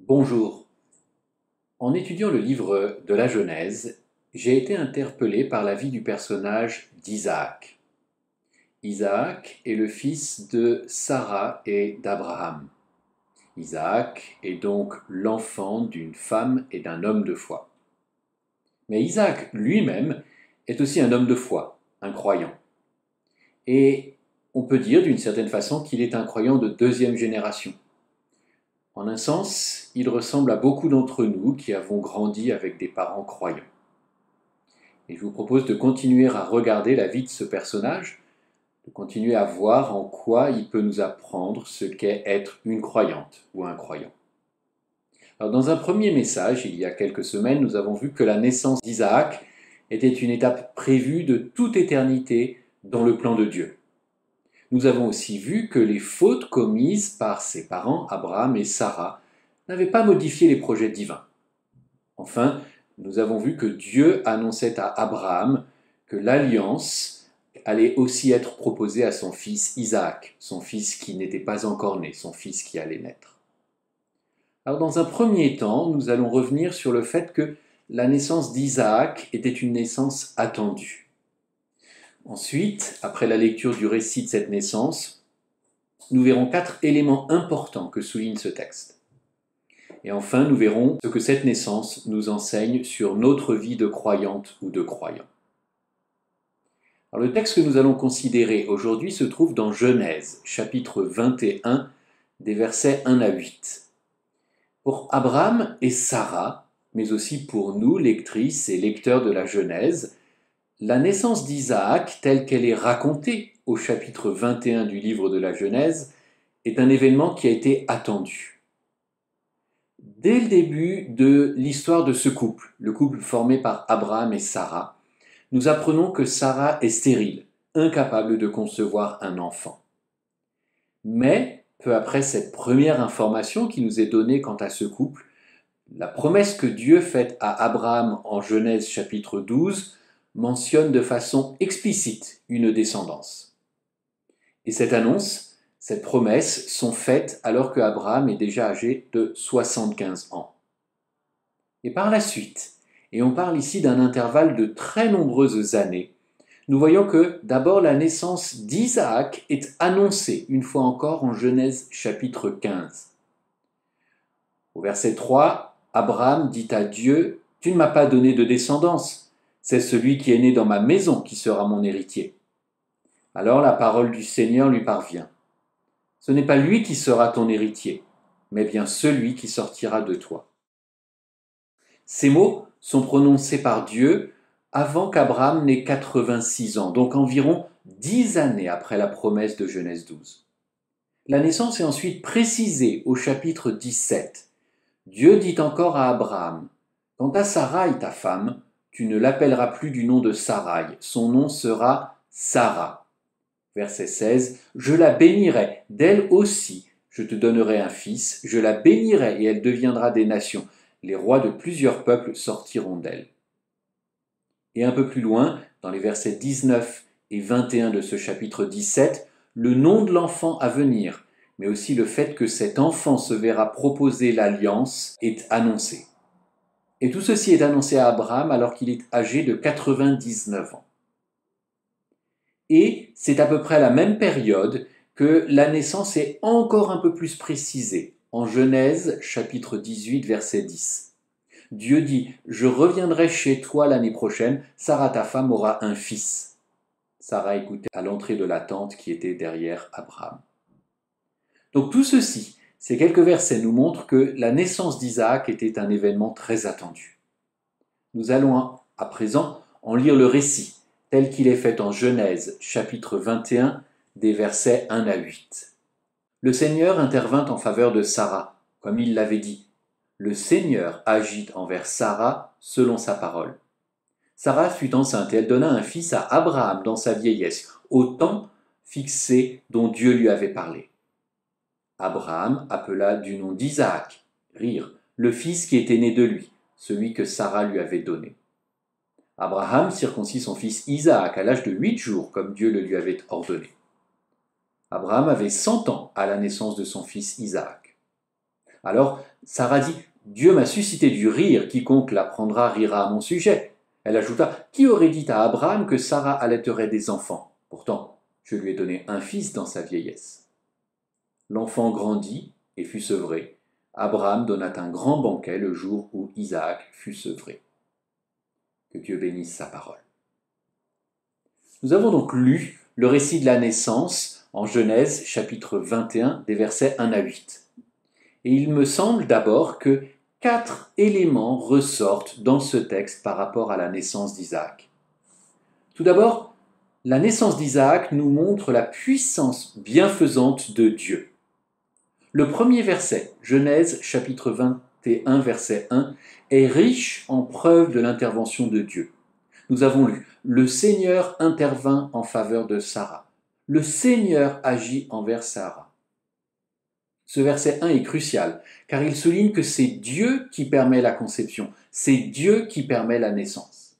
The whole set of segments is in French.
Bonjour. En étudiant le livre de la Genèse, j'ai été interpellé par la vie du personnage d'Isaac. Isaac est le fils de Sarah et d'Abraham. Isaac est donc l'enfant d'une femme et d'un homme de foi. Mais Isaac lui-même est aussi un homme de foi, un croyant. Et on peut dire d'une certaine façon qu'il est un croyant de deuxième génération. En un sens, il ressemble à beaucoup d'entre nous qui avons grandi avec des parents croyants. Et je vous propose de continuer à regarder la vie de ce personnage, de continuer à voir en quoi il peut nous apprendre ce qu'est être une croyante ou un croyant. Alors, dans un premier message, il y a quelques semaines, nous avons vu que la naissance d'Isaac était une étape prévue de toute éternité dans le plan de Dieu. Nous avons aussi vu que les fautes commises par ses parents, Abraham et Sarah, n'avaient pas modifié les projets divins. Enfin, nous avons vu que Dieu annonçait à Abraham que l'alliance allait aussi être proposée à son fils Isaac, son fils qui n'était pas encore né, son fils qui allait naître. Alors, dans un premier temps, nous allons revenir sur le fait que la naissance d'Isaac était une naissance attendue. Ensuite, après la lecture du récit de cette naissance, nous verrons 4 éléments importants que souligne ce texte. Et enfin, nous verrons ce que cette naissance nous enseigne sur notre vie de croyante ou de croyant. Alors, le texte que nous allons considérer aujourd'hui se trouve dans Genèse, chapitre 21, des versets 1 à 8. Pour Abraham et Sarah, mais aussi pour nous, lectrices et lecteurs de la Genèse, la naissance d'Isaac, telle qu'elle est racontée au chapitre 21 du livre de la Genèse, est un événement qui a été attendu. Dès le début de l'histoire de ce couple, le couple formé par Abraham et Sarah, nous apprenons que Sarah est stérile, incapable de concevoir un enfant. Mais, peu après cette première information qui nous est donnée quant à ce couple, la promesse que Dieu fait à Abraham en Genèse chapitre 12 mentionne de façon explicite une descendance. Et cette annonce, cette promesse sont faites alors que Abraham est déjà âgé de 75 ans. Et par la suite, et on parle ici d'un intervalle de très nombreuses années, nous voyons que d'abord la naissance d'Isaac est annoncée une fois encore en Genèse chapitre 15. Au verset 3, Abraham dit à Dieu, « Tu ne m'as pas donné de descendance. C'est celui qui est né dans ma maison qui sera mon héritier. » Alors la parole du Seigneur lui parvient. « Ce n'est pas lui qui sera ton héritier, mais bien celui qui sortira de toi. » Ces mots sont prononcés par Dieu avant qu'Abraham n'ait 86 ans, donc environ 10 années après la promesse de Genèse 12. La naissance est ensuite précisée au chapitre 17. Dieu dit encore à Abraham, « Quant à Sarai, ta femme, tu ne l'appelleras plus du nom de Sarai, son nom sera Sarah. » Verset 16, « Je la bénirai, d'elle aussi je te donnerai un fils, je la bénirai et elle deviendra des nations, les rois de plusieurs peuples sortiront d'elle. » Et un peu plus loin, dans les versets 19 et 21 de ce chapitre 17, le nom de l'enfant à venir, mais aussi le fait que cet enfant se verra proposer l'alliance, est annoncé. Et tout ceci est annoncé à Abraham alors qu'il est âgé de 99 ans. Et c'est à peu près à la même période que la naissance est encore un peu plus précisée, en Genèse chapitre 18 verset 10. Dieu dit, « Je reviendrai chez toi l'année prochaine, Sarah ta femme aura un fils. » Sarah écoutait à l'entrée de la tente qui était derrière Abraham. Donc tout ceci, ces quelques versets nous montrent que la naissance d'Isaac était un événement très attendu. Nous allons à présent en lire le récit, tel qu'il est fait en Genèse, chapitre 21, des versets 1 à 8. Le Seigneur intervint en faveur de Sarah, comme il l'avait dit. Le Seigneur agit envers Sarah selon sa parole. Sarah fut enceinte et elle donna un fils à Abraham dans sa vieillesse, au temps fixé dont Dieu lui avait parlé. Abraham appela du nom d'Isaac, rire, le fils qui était né de lui, celui que Sarah lui avait donné. Abraham circoncit son fils Isaac à l'âge de 8 jours, comme Dieu le lui avait ordonné. Abraham avait 100 ans à la naissance de son fils Isaac. Alors Sarah dit, Dieu m'a suscité du rire, quiconque l'apprendra rira à mon sujet. Elle ajouta, qui aurait dit à Abraham que Sarah allaiterait des enfants? Pourtant, je lui ai donné un fils dans sa vieillesse. L'enfant grandit et fut sevré. Abraham donna un grand banquet le jour où Isaac fut sevré. Que Dieu bénisse sa parole. Nous avons donc lu le récit de la naissance en Genèse chapitre 21 des versets 1 à 8. Et il me semble d'abord que 4 éléments ressortent dans ce texte par rapport à la naissance d'Isaac. Tout d'abord, la naissance d'Isaac nous montre la puissance bienfaisante de Dieu. Le premier verset, Genèse chapitre 21 verset 1, est riche en preuves de l'intervention de Dieu. Nous avons lu, le Seigneur intervint en faveur de Sarah. Le Seigneur agit envers Sarah. Ce verset 1 est crucial, car il souligne que c'est Dieu qui permet la conception, c'est Dieu qui permet la naissance.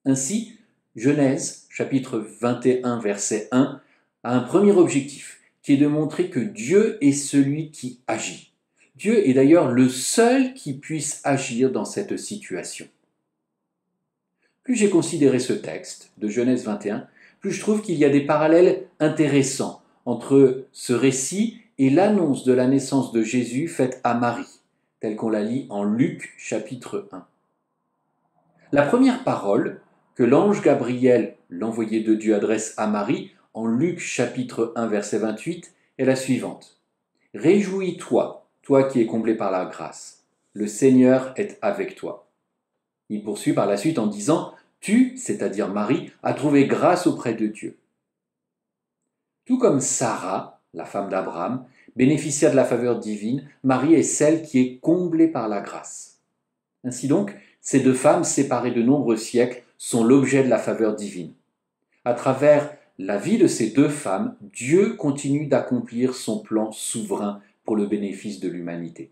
Ainsi, Genèse, chapitre 21, verset 1, a un premier objectif, qui est de montrer que Dieu est celui qui agit. Dieu est d'ailleurs le seul qui puisse agir dans cette situation. Plus j'ai considéré ce texte de Genèse 21, plus je trouve qu'il y a des parallèles intéressants entre ce récit et l'annonce de la naissance de Jésus faite à Marie, telle qu'on la lit en Luc chapitre 1. La première parole que l'ange Gabriel, l'envoyé de Dieu, adresse à Marie en Luc chapitre 1 verset 28 est la suivante. « Réjouis-toi, toi qui es comblé par la grâce, le Seigneur est avec toi. » Il poursuit par la suite en disant « Tu, c'est-à-dire Marie, as trouvé grâce auprès de Dieu. » Tout comme Sarah, la femme d'Abraham, bénéficia de la faveur divine, Marie est celle qui est comblée par la grâce. Ainsi donc, ces deux femmes, séparées de nombreux siècles, sont l'objet de la faveur divine. À travers la vie de ces deux femmes, Dieu continue d'accomplir son plan souverain pour le bénéfice de l'humanité.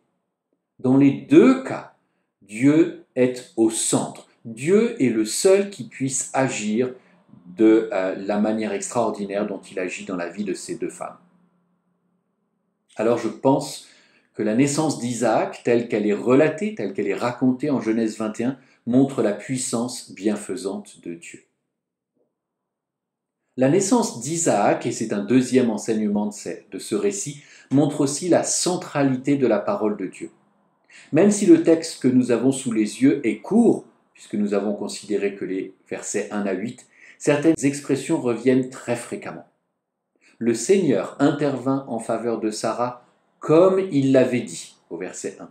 Dans les deux cas, Dieu est au centre. Dieu est le seul qui puisse agir de la manière extraordinaire dont il agit dans la vie de ces deux femmes. Alors je pense que la naissance d'Isaac, telle qu'elle est relatée, telle qu'elle est racontée en Genèse 21, montre la puissance bienfaisante de Dieu. La naissance d'Isaac, et c'est un deuxième enseignement de ce récit, montre aussi la centralité de la parole de Dieu. Même si le texte que nous avons sous les yeux est court, puisque nous avons considéré que les versets 1 à 8, certaines expressions reviennent très fréquemment. Le Seigneur intervint en faveur de Sarah comme il l'avait dit, au verset 1.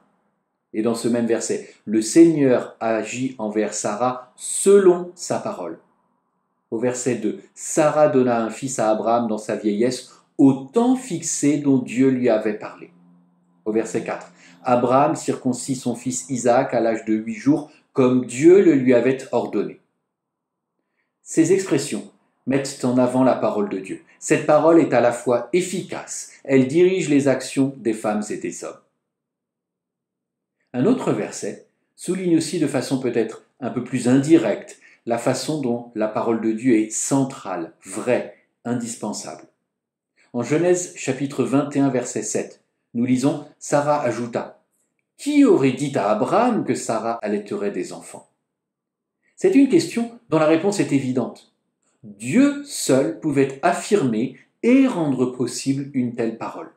Et dans ce même verset, le Seigneur agit envers Sarah selon sa parole. Au verset 2, Sarah donna un fils à Abraham dans sa vieillesse au temps fixé dont Dieu lui avait parlé. Au verset 4, Abraham circoncit son fils Isaac à l'âge de 8 jours comme Dieu le lui avait ordonné. Ces expressions mettent en avant la parole de Dieu. Cette parole est à la fois efficace, elle dirige les actions des femmes et des hommes. Un autre verset souligne aussi de façon peut-être un peu plus indirecte la façon dont la parole de Dieu est centrale, vraie, indispensable. En Genèse chapitre 21 verset 7, nous lisons « Sarah ajouta « Qui aurait dit à Abraham que Sarah allaiterait des enfants ?» C'est une question dont la réponse est évidente. Dieu seul pouvait affirmer et rendre possible une telle parole.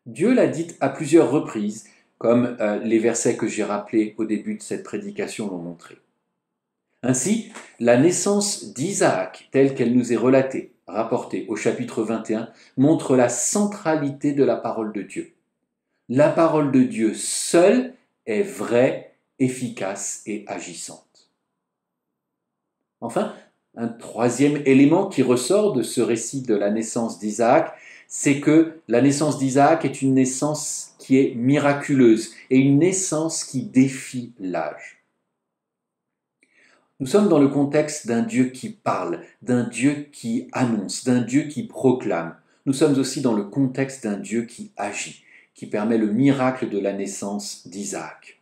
Dieu l'a dite à plusieurs reprises, comme les versets que j'ai rappelés au début de cette prédication l'ont montré. Ainsi, la naissance d'Isaac, telle qu'elle nous est relatée, rapportée au chapitre 21, montre la centralité de la parole de Dieu. La parole de Dieu seule est vraie, efficace et agissante. Enfin, un troisième élément qui ressort de ce récit de la naissance d'Isaac, c'est que la naissance d'Isaac est une naissance qui est miraculeuse et une naissance qui défie l'âge. Nous sommes dans le contexte d'un Dieu qui parle, d'un Dieu qui annonce, d'un Dieu qui proclame. Nous sommes aussi dans le contexte d'un Dieu qui agit, qui permet le miracle de la naissance d'Isaac.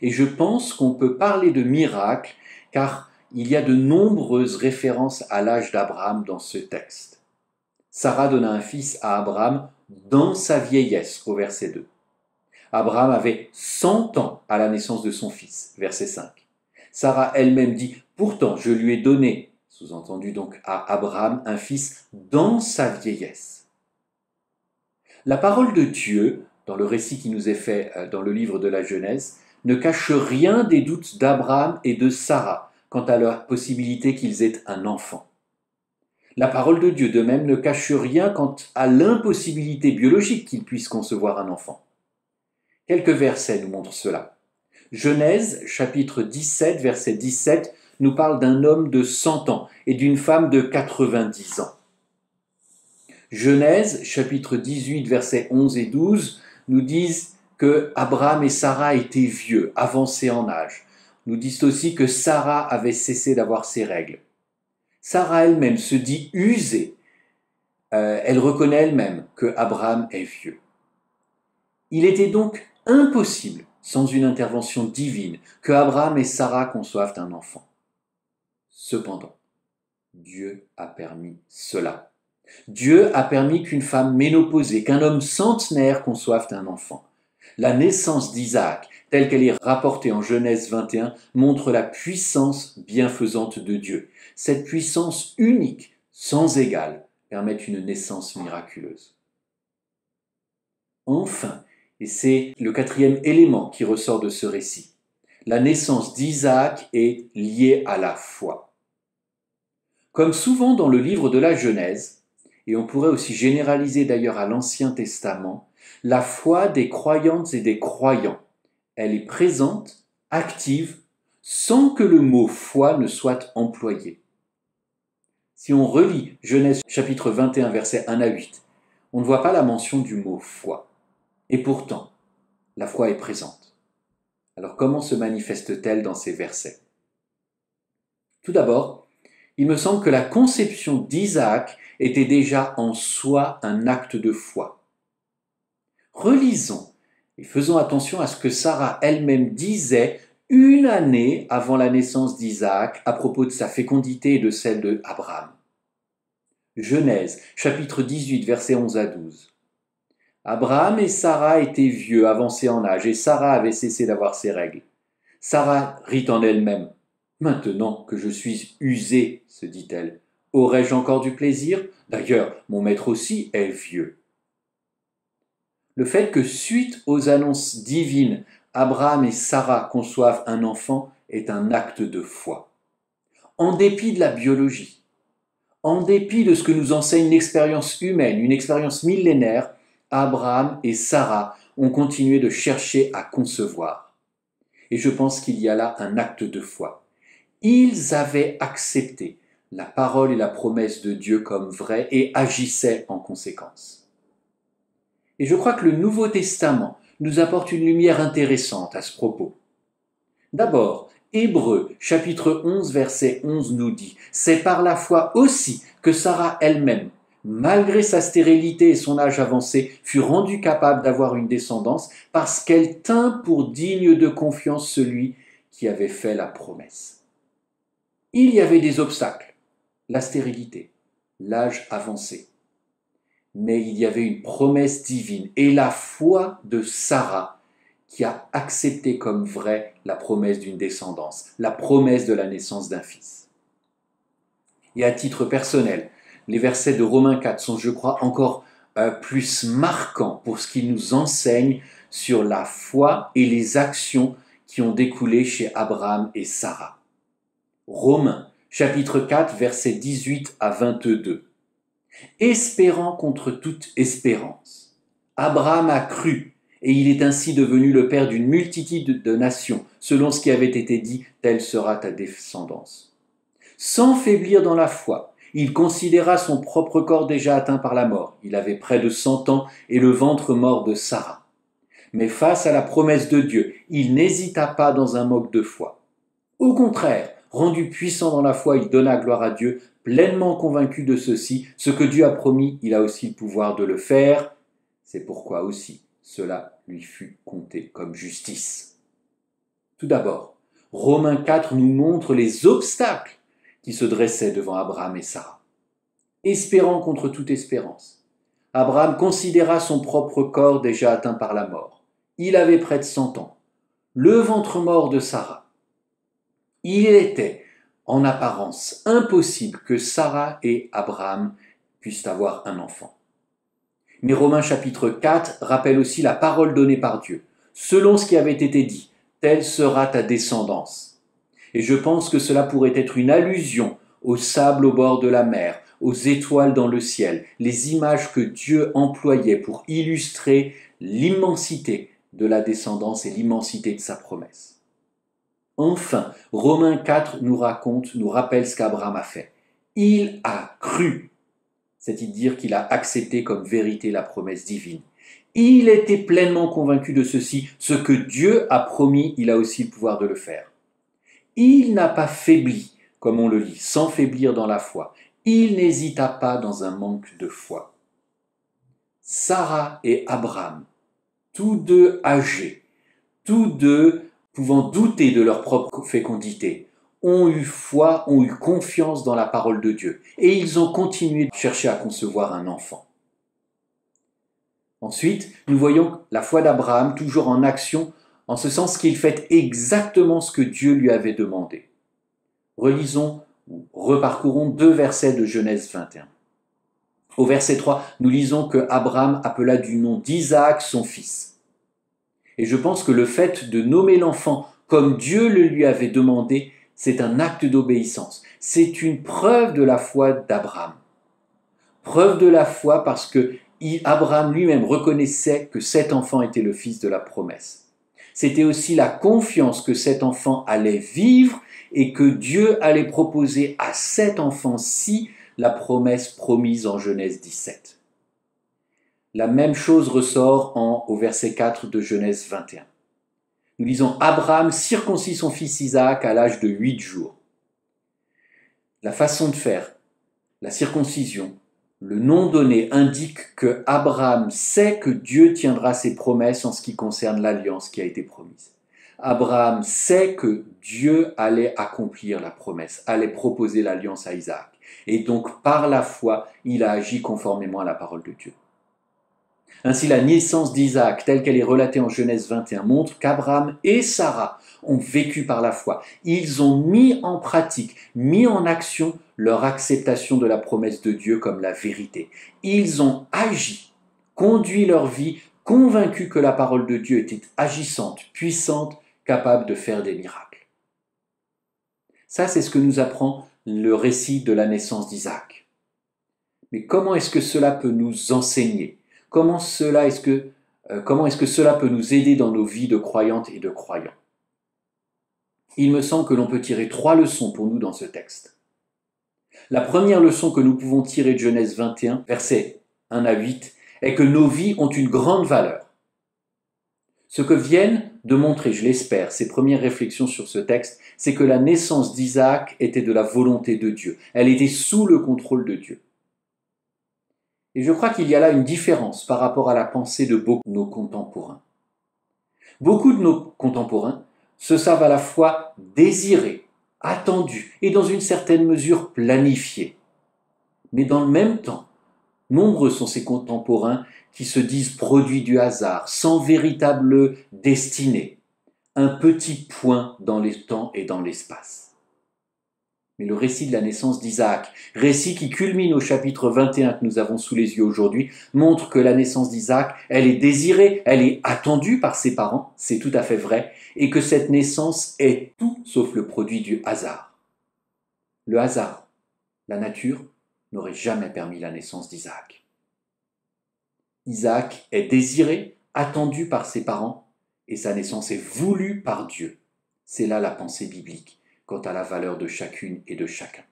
Et je pense qu'on peut parler de miracle car il y a de nombreuses références à l'âge d'Abraham dans ce texte. Sarah donna un fils à Abraham dans sa vieillesse, au verset 2. Abraham avait 100 ans à la naissance de son fils, verset 5. Sarah elle-même dit, pourtant je lui ai donné, sous-entendu donc à Abraham, un fils dans sa vieillesse. La parole de Dieu, dans le récit qui nous est fait dans le livre de la Genèse, ne cache rien des doutes d'Abraham et de Sarah quant à la possibilité qu'ils aient un enfant. La parole de Dieu de même ne cache rien quant à l'impossibilité biologique qu'ils puissent concevoir un enfant. Quelques versets nous montrent cela. Genèse, chapitre 17, verset 17, nous parle d'un homme de 100 ans et d'une femme de 90 ans. Genèse, chapitre 18, versets 11 et 12, nous disent que Abraham et Sarah étaient vieux, avancés en âge. Nous disent aussi que Sarah avait cessé d'avoir ses règles. Sarah elle-même se dit usée. Elle reconnaît elle-même que Abraham est vieux. Il était donc impossible, sans une intervention divine, que Abraham et Sarah conçoivent un enfant. Cependant, Dieu a permis cela. Dieu a permis qu'une femme ménopausée, qu'un homme centenaire conçoive un enfant. La naissance d'Isaac, telle qu'elle est rapportée en Genèse 21, montre la puissance bienfaisante de Dieu. Cette puissance unique, sans égale, permet une naissance miraculeuse. Enfin, et c'est le quatrième élément qui ressort de ce récit, la naissance d'Isaac est liée à la foi. Comme souvent dans le livre de la Genèse, et on pourrait aussi généraliser d'ailleurs à l'Ancien Testament, la foi des croyantes et des croyants, elle est présente, active, sans que le mot foi ne soit employé. Si on relit Genèse chapitre 21, versets 1 à 8, on ne voit pas la mention du mot foi. Et pourtant, la foi est présente. Alors comment se manifeste-t-elle dans ces versets? Tout d'abord, il me semble que la conception d'Isaac était déjà en soi un acte de foi. Relisons et faisons attention à ce que Sarah elle-même disait une année avant la naissance d'Isaac à propos de sa fécondité et de celle d'Abraham. Genèse, chapitre 18, versets 11 à 12. Abraham et Sarah étaient vieux, avancés en âge, et Sarah avait cessé d'avoir ses règles. Sarah rit en elle-même. Maintenant que je suis usée, se dit-elle, aurais-je encore du plaisir? D'ailleurs, mon maître aussi est vieux. Le fait que, suite aux annonces divines, Abraham et Sarah conçoivent un enfant est un acte de foi. En dépit de la biologie, en dépit de ce que nous enseigne l'expérience humaine, une expérience millénaire, Abraham et Sarah ont continué de chercher à concevoir. Et je pense qu'il y a là un acte de foi. Ils avaient accepté la parole et la promesse de Dieu comme vraies et agissaient en conséquence. Et je crois que le Nouveau Testament nous apporte une lumière intéressante à ce propos. D'abord, Hébreux, chapitre 11, verset 11 nous dit « C'est par la foi aussi que Sarah elle-même, malgré sa stérilité et son âge avancé, fut rendue capable d'avoir une descendance parce qu'elle tint pour digne de confiance celui qui avait fait la promesse. » Il y avait des obstacles, la stérilité, l'âge avancé. Mais il y avait une promesse divine et la foi de Sarah qui a accepté comme vraie la promesse d'une descendance, la promesse de la naissance d'un fils. Et à titre personnel, les versets de Romains 4 sont, je crois, encore plus marquants pour ce qu'ils nous enseignent sur la foi et les actions qui ont découlé chez Abraham et Sarah. Romains, chapitre 4, versets 18 à 22. Espérant contre toute espérance. Abraham a cru, et il est ainsi devenu le père d'une multitude de nations, selon ce qui avait été dit, telle sera ta descendance. Sans faiblir dans la foi, il considéra son propre corps déjà atteint par la mort. Il avait près de 100 ans et le ventre mort de Sarah. Mais face à la promesse de Dieu, il n'hésita pas dans un moque de foi. Au contraire, rendu puissant dans la foi, il donna gloire à Dieu, pleinement convaincu de ceci, ce que Dieu a promis, il a aussi le pouvoir de le faire. C'est pourquoi aussi cela lui fut compté comme justice. Tout d'abord, Romains 4 nous montre les obstacles qui se dressaient devant Abraham et Sarah. Espérant contre toute espérance, Abraham considéra son propre corps déjà atteint par la mort. Il avait près de 100 ans. Le ventre mort de Sarah. Il était, en apparence, impossible que Sarah et Abraham puissent avoir un enfant. Mais Romains chapitre 4 rappelle aussi la parole donnée par Dieu. Selon ce qui avait été dit, telle sera ta descendance. Et je pense que cela pourrait être une allusion au sable au bord de la mer, aux étoiles dans le ciel, les images que Dieu employait pour illustrer l'immensité de la descendance et l'immensité de sa promesse. Enfin, Romains 4 nous rappelle ce qu'Abraham a fait. Il a cru, c'est-à-dire qu'il a accepté comme vérité la promesse divine. Il était pleinement convaincu de ceci, ce que Dieu a promis, il a aussi le pouvoir de le faire. Il n'a pas faibli, comme on le lit, sans faiblir dans la foi. Il n'hésita pas dans un manque de foi. Sarah et Abraham, tous deux âgés, tous deux pouvant douter de leur propre fécondité, ont eu foi, ont eu confiance dans la parole de Dieu. Et ils ont continué de chercher à concevoir un enfant. Ensuite, nous voyons la foi d'Abraham toujours en action, en ce sens qu'il fait exactement ce que Dieu lui avait demandé. Relisons ou reparcourons 2 versets de Genèse 21. Au verset 3, nous lisons que Abraham appela du nom d'Isaac son fils. Et je pense que le fait de nommer l'enfant comme Dieu le lui avait demandé, c'est un acte d'obéissance. C'est une preuve de la foi d'Abraham. Preuve de la foi parce que Abraham lui-même reconnaissait que cet enfant était le fils de la promesse. C'était aussi la confiance que cet enfant allait vivre et que Dieu allait proposer à cet enfant-ci la promesse promise en Genèse 17. La même chose ressort au verset 4 de Genèse 21. Nous lisons « Abraham circoncit son fils Isaac à l'âge de 8 jours ». La façon de faire, la circoncision, le nom donné indique que Abraham sait que Dieu tiendra ses promesses en ce qui concerne l'alliance qui a été promise. Abraham sait que Dieu allait accomplir la promesse, allait proposer l'alliance à Isaac. Et donc, par la foi, il a agi conformément à la parole de Dieu. Ainsi, la naissance d'Isaac, telle qu'elle est relatée en Genèse 21, montre qu'Abraham et Sarah ont vécu par la foi. Ils ont mis en pratique, mis en action leur acceptation de la promesse de Dieu comme la vérité. Ils ont agi, conduit leur vie, convaincus que la parole de Dieu était agissante, puissante, capable de faire des miracles. Ça, c'est ce que nous apprend le récit de la naissance d'Isaac. Mais comment est-ce que cela peut nous enseigner ? Comment est-ce que cela peut nous aider dans nos vies de croyantes et de croyants ? Il me semble que l'on peut tirer 3 leçons pour nous dans ce texte. La première leçon que nous pouvons tirer de Genèse 21, versets 1 à 8, est que nos vies ont une grande valeur. Ce que viennent de montrer, je l'espère, ces premières réflexions sur ce texte, c'est que la naissance d'Isaac était de la volonté de Dieu. Elle était sous le contrôle de Dieu. Et je crois qu'il y a là une différence par rapport à la pensée de beaucoup de nos contemporains. Beaucoup de nos contemporains se savent à la fois désirés, attendus et dans une certaine mesure planifiés. Mais dans le même temps, nombreux sont ces contemporains qui se disent produits du hasard, sans véritable destinée, un petit point dans le temps et dans l'espace. Mais le récit de la naissance d'Isaac, récit qui culmine au chapitre 21 que nous avons sous les yeux aujourd'hui, montre que la naissance d'Isaac, elle est désirée, elle est attendue par ses parents, c'est tout à fait vrai, et que cette naissance est tout sauf le produit du hasard. Le hasard, la nature, n'aurait jamais permis la naissance d'Isaac. Isaac est désiré, attendu par ses parents, et sa naissance est voulue par Dieu. C'est là la pensée biblique quant à la valeur de chacune et de chacun.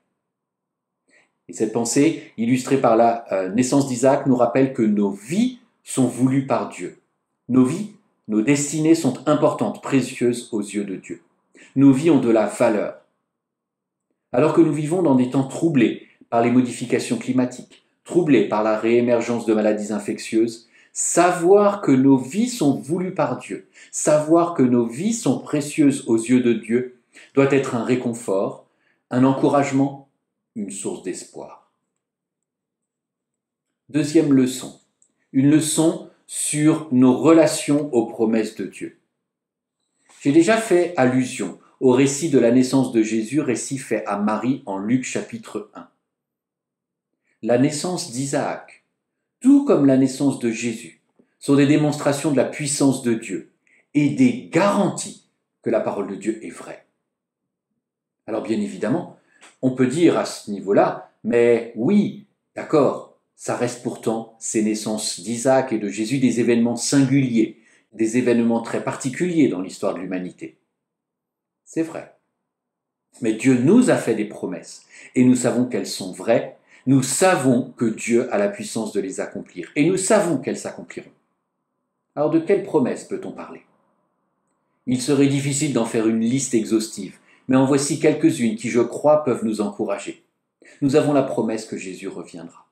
Et cette pensée, illustrée par la naissance d'Isaac, nous rappelle que nos vies sont voulues par Dieu. Nos vies, nos destinées sont importantes, précieuses aux yeux de Dieu. Nos vies ont de la valeur. Alors que nous vivons dans des temps troublés par les modifications climatiques, troublés par la réémergence de maladies infectieuses, savoir que nos vies sont voulues par Dieu, savoir que nos vies sont précieuses aux yeux de Dieu, doit être un réconfort, un encouragement, une source d'espoir. Deuxième leçon, une leçon sur nos relations aux promesses de Dieu. J'ai déjà fait allusion au récit de la naissance de Jésus, récit fait à Marie en Luc chapitre 1. La naissance d'Isaac, tout comme la naissance de Jésus, sont des démonstrations de la puissance de Dieu et des garanties que la parole de Dieu est vraie. Alors bien évidemment, on peut dire à ce niveau-là, mais oui, d'accord, ça reste pourtant ces naissances d'Isaac et de Jésus des événements singuliers, des événements très particuliers dans l'histoire de l'humanité. C'est vrai. Mais Dieu nous a fait des promesses et nous savons qu'elles sont vraies. Nous savons que Dieu a la puissance de les accomplir et nous savons qu'elles s'accompliront. Alors de quelles promesses peut-on parler? Il serait difficile d'en faire une liste exhaustive, mais en voici quelques-unes qui, je crois, peuvent nous encourager. Nous avons la promesse que Jésus reviendra.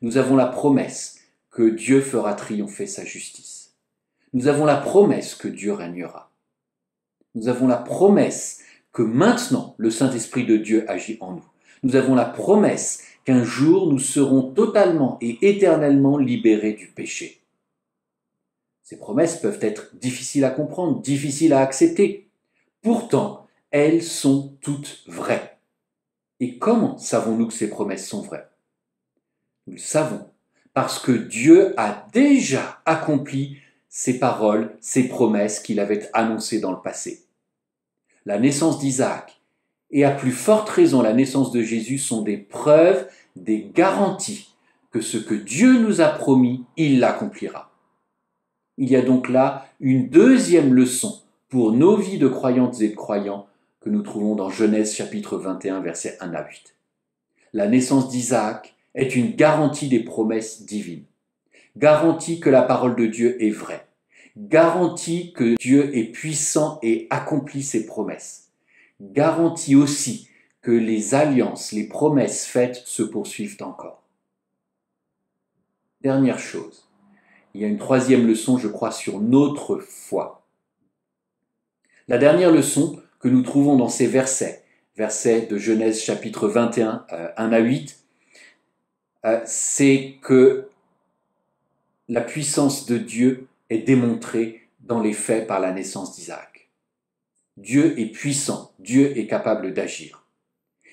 Nous avons la promesse que Dieu fera triompher sa justice. Nous avons la promesse que Dieu régnera. Nous avons la promesse que maintenant le Saint-Esprit de Dieu agit en nous. Nous avons la promesse qu'un jour nous serons totalement et éternellement libérés du péché. Ces promesses peuvent être difficiles à comprendre, difficiles à accepter. Pourtant, elles sont toutes vraies. Et comment savons-nous que ces promesses sont vraies? Nous le savons parce que Dieu a déjà accompli ces paroles, ces promesses qu'il avait annoncées dans le passé. La naissance d'Isaac et à plus forte raison la naissance de Jésus sont des preuves, des garanties que ce que Dieu nous a promis, il l'accomplira. Il y a donc là une deuxième leçon pour nos vies de croyantes et de croyants que nous trouvons dans Genèse chapitre 21 versets 1 à 8. La naissance d'Isaac est une garantie des promesses divines, garantie que la parole de Dieu est vraie, garantie que Dieu est puissant et accomplit ses promesses, garantie aussi que les alliances, les promesses faites se poursuivent encore. Dernière chose, il y a une troisième leçon, je crois, sur notre foi. La dernière leçon que nous trouvons dans ces versets de Genèse chapitre 21, 1 à 8, c'est que la puissance de Dieu est démontrée dans les faits par la naissance d'Isaac. Dieu est puissant, Dieu est capable d'agir.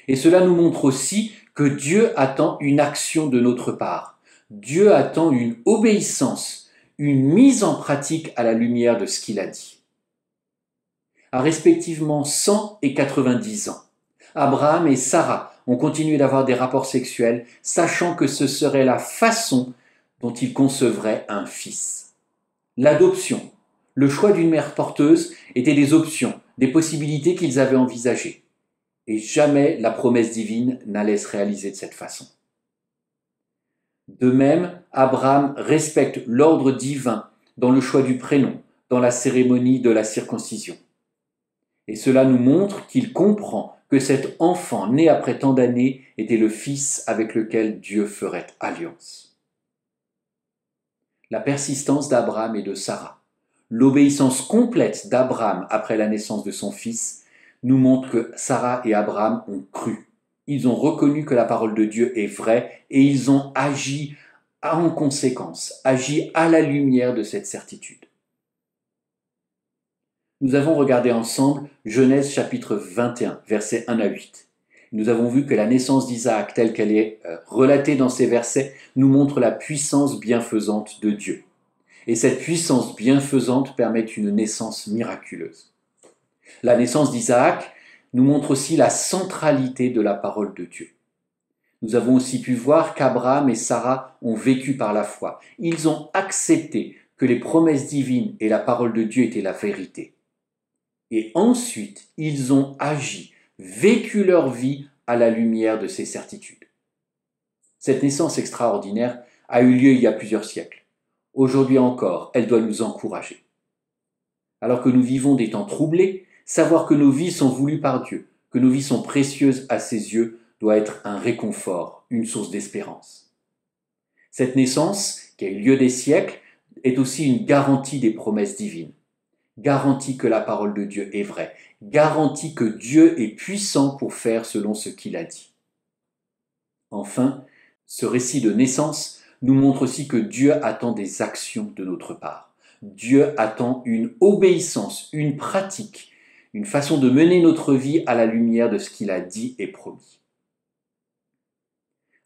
Et cela nous montre aussi que Dieu attend une action de notre part. Dieu attend une obéissance, une mise en pratique à la lumière de ce qu'il a dit. À respectivement 100 et 90 ans, Abraham et Sarah ont continué d'avoir des rapports sexuels, sachant que ce serait la façon dont ils concevraient un fils. L'adoption, le choix d'une mère porteuse étaient des options, des possibilités qu'ils avaient envisagées. Et jamais la promesse divine n'allait se réaliser de cette façon. De même, Abraham respecte l'ordre divin dans le choix du prénom, dans la cérémonie de la circoncision. Et cela nous montre qu'il comprend que cet enfant né après tant d'années était le fils avec lequel Dieu ferait alliance. La persistance d'Abraham et de Sarah, l'obéissance complète d'Abraham après la naissance de son fils, nous montre que Sarah et Abraham ont cru. Ils ont reconnu que la parole de Dieu est vraie et ils ont agi en conséquence, agi à la lumière de cette certitude. Nous avons regardé ensemble Genèse chapitre 21, versets 1 à 8. Nous avons vu que la naissance d'Isaac, telle qu'elle est relatée dans ces versets, nous montre la puissance bienfaisante de Dieu. Et cette puissance bienfaisante permet une naissance miraculeuse. La naissance d'Isaac nous montre aussi la centralité de la parole de Dieu. Nous avons aussi pu voir qu'Abraham et Sarah ont vécu par la foi. Ils ont accepté que les promesses divines et la parole de Dieu étaient la vérité. Et ensuite, ils ont agi, vécu leur vie à la lumière de ces certitudes. Cette naissance extraordinaire a eu lieu il y a plusieurs siècles. Aujourd'hui encore, elle doit nous encourager. Alors que nous vivons des temps troublés, savoir que nos vies sont voulues par Dieu, que nos vies sont précieuses à ses yeux, doit être un réconfort, une source d'espérance. Cette naissance, qui a eu lieu des siècles, est aussi une garantie des promesses divines. Garantie que la parole de Dieu est vraie. Garantie que Dieu est puissant pour faire selon ce qu'il a dit. Enfin, ce récit de naissance nous montre aussi que Dieu attend des actions de notre part. Dieu attend une obéissance, une pratique, une façon de mener notre vie à la lumière de ce qu'il a dit et promis.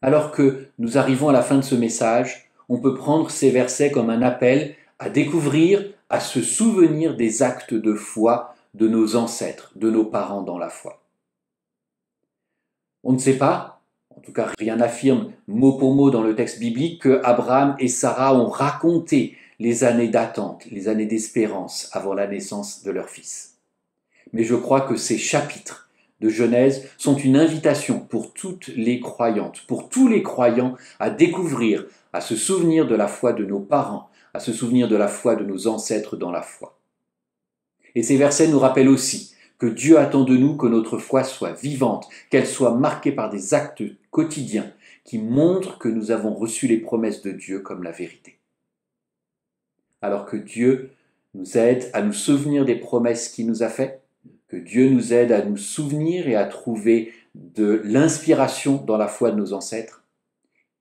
Alors que nous arrivons à la fin de ce message, on peut prendre ces versets comme un appel à découvrir, à se souvenir des actes de foi de nos ancêtres, de nos parents dans la foi. On ne sait pas, en tout cas rien n'affirme mot pour mot dans le texte biblique, que Abraham et Sarah ont raconté les années d'attente, les années d'espérance avant la naissance de leur fils. Mais je crois que ces chapitres de Genèse sont une invitation pour toutes les croyantes, pour tous les croyants à découvrir, à se souvenir de la foi de nos parents, à se souvenir de la foi de nos ancêtres dans la foi. Et ces versets nous rappellent aussi que Dieu attend de nous que notre foi soit vivante, qu'elle soit marquée par des actes quotidiens qui montrent que nous avons reçu les promesses de Dieu comme la vérité. Alors que Dieu nous aide à nous souvenir des promesses qu'il nous a faites, que Dieu nous aide à nous souvenir et à trouver de l'inspiration dans la foi de nos ancêtres,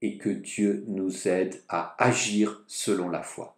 et que Dieu nous aide à agir selon la foi.